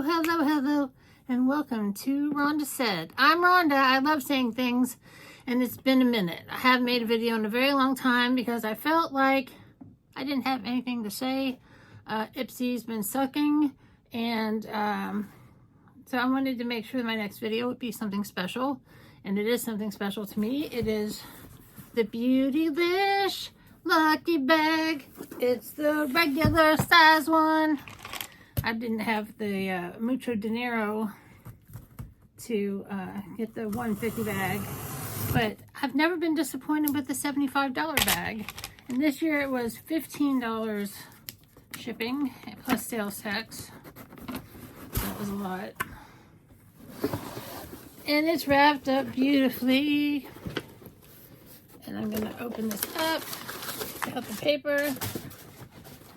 hello, and welcome to Rhonda Said. I'm Rhonda. I love saying things, and it's been a minute. I haven't made a video in a very long time because I felt like I didn't have anything to say. Ipsy's been sucking, and so I wanted to make sure that my next video would be something special, and it is something special to me. It is the Beautylish Lucky Bag. It's the regular size one. I didn't have the mucho dinero to get the 150 bag, but I've never been disappointed with the $75 bag. And this year it was $15 shipping plus sales tax. That was a lot. And it's wrapped up beautifully. And I'm going to open this up, out the paper.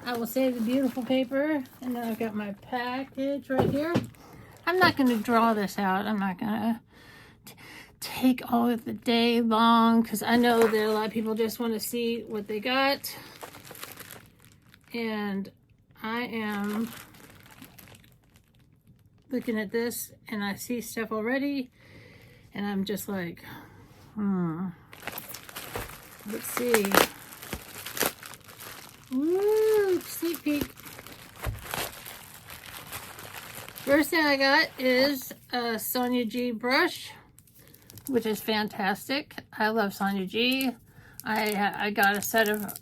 I will save the beautiful paper, and then I've got my package right here. I'm not going to draw this out. I'm not going to take all of the day long because I know that a lot of people just want to see what they got. And I am looking at this and I see stuff already, and I'm just like, let's see. Woo, sneak peek. First thing I got is a Sonia G brush, which is fantastic. I love Sonia G. I got a set of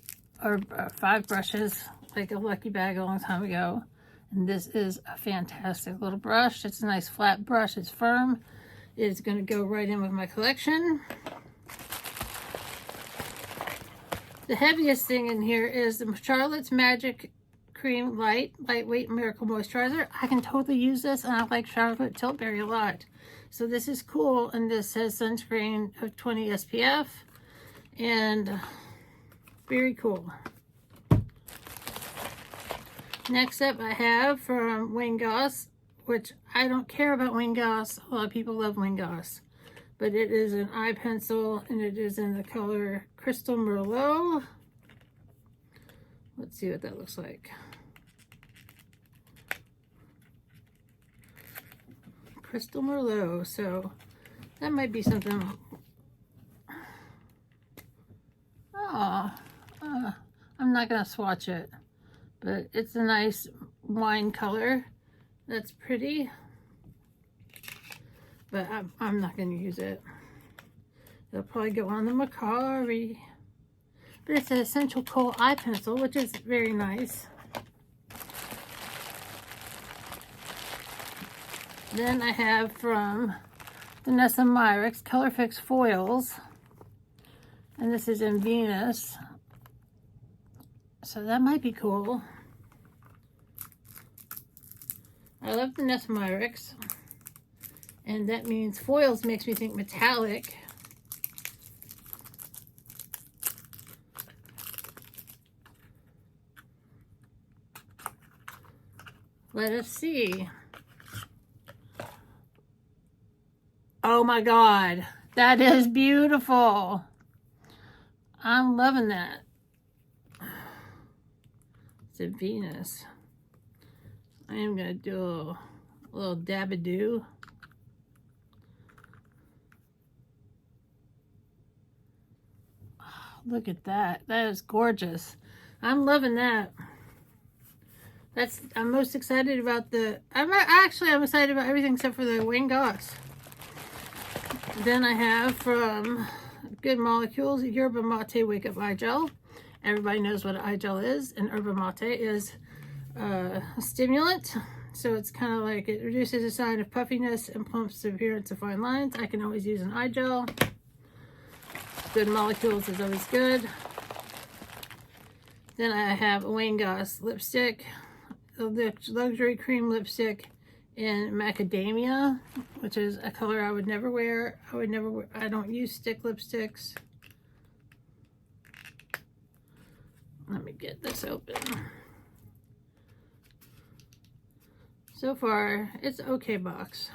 5 brushes, like a lucky bag, a long time ago. And this is a fantastic little brush. It's a nice flat brush. It's firm. It's going to go right in with my collection. The heaviest thing in here is the Charlotte's Magic Cream Lightweight Miracle Moisturizer. I can totally use this, and I like Charlotte Tilbury a lot. So this is cool, and this says sunscreen of 20 SPF, and very cool. Next up I have from Wayne Goss, which I don't care about Wayne Goss. A lot of people love Wayne Goss. But it is an eye pencil, and it is in the color Crystal Merlot. Let's see what that looks like. Crystal Merlot, so that might be something. I'm not going to swatch it, but it's a nice wine color. That's pretty. But I'm not going to use it. It'll probably go on the Macari. But it's an Essential Kohl eye pencil, which is very nice. Then I have from Vanessa Myricks Color Fix Foils. And this is in Venus. So that might be cool. I love Vanessa Myricks. And that means foils makes me think metallic. Let us see. Oh my God, that is beautiful. I'm loving that. It's a Venus. I am going to do a little dab-a-doo. Look at that. That is gorgeous. I'm loving that. I'm most excited about I'm excited about everything except for the Wayne Goss. Then I have from Good Molecules, Yerba Mate Wake Up Eye Gel. Everybody knows what an eye gel is, and Yerba Mate is a stimulant. So it's kind of like it reduces the sign of puffiness and plumps the appearance of fine lines. I can always use an eye gel. Good Molecules is always good. Then I have a Wayne Goss lipstick, a luxury cream lipstick in macadamia, which is a color I would never wear. I don't use stick lipsticks. Let me get this open. So far, it's okay box.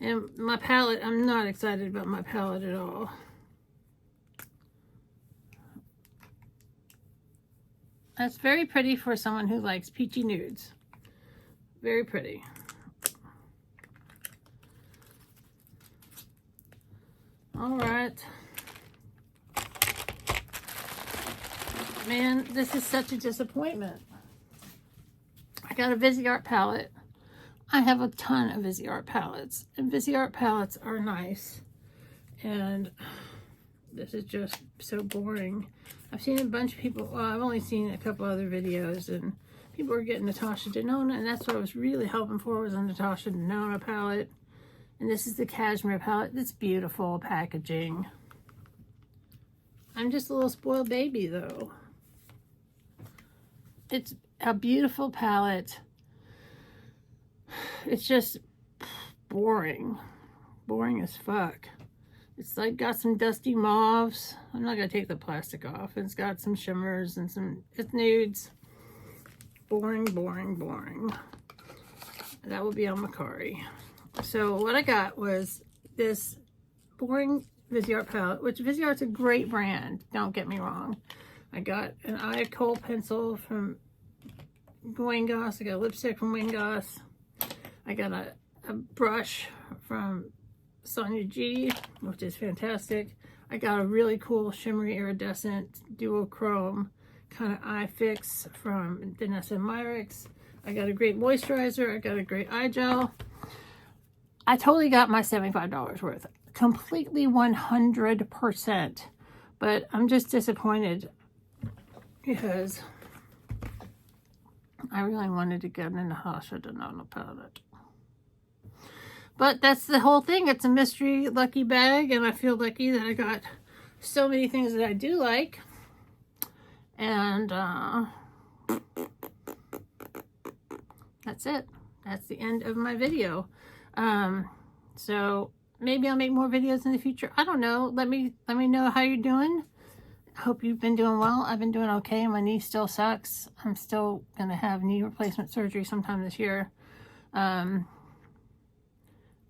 And my palette, I'm not excited about my palette at all. That's very pretty for someone who likes peachy nudes. Very pretty. All right. Man, this is such a disappointment. I got a Viseart palette. I have a ton of Viseart palettes, and Viseart palettes are nice. And this is just so boring. I've seen a bunch of people, well, I've only seen a couple other videos, and people are getting Natasha Denona, and that's what I was really hoping for, was a Natasha Denona palette. And this is the cashmere palette. It's beautiful packaging. I'm just a little spoiled baby, though. It's a beautiful palette. It's just boring. Boring as fuck. It's like got some dusty mauves. I'm not going to take the plastic off. It's got some shimmers and some, it's nudes. Boring, boring, boring. That will be on Macari. So what I got was this boring Viseart palette, which Viseart's a great brand, don't get me wrong. I got an eye kohl pencil from Wayne Goss. I got a lipstick from Wayne Goss. I got a brush from Sonia G, which is fantastic. I got a really cool shimmery iridescent duochrome kind of eye fix from Danessa Myricks. I got a great moisturizer. I got a great eye gel. I totally got my $75 worth. Completely 100%. But I'm just disappointed because I really wanted to get an Natasha Denona palette. But that's the whole thing. It's a mystery lucky bag, and I feel lucky that I got so many things that I do like. And that's it. That's the end of my video. So maybe I'll make more videos in the future. I don't know. Let me know how you're doing. Hope you've been doing well. I've been doing okay. My knee still sucks. I'm still gonna have knee replacement surgery sometime this year.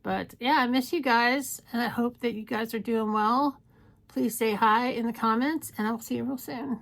But yeah, I miss you guys, and I hope that you guys are doing well. Please say hi in the comments, and I will see you real soon.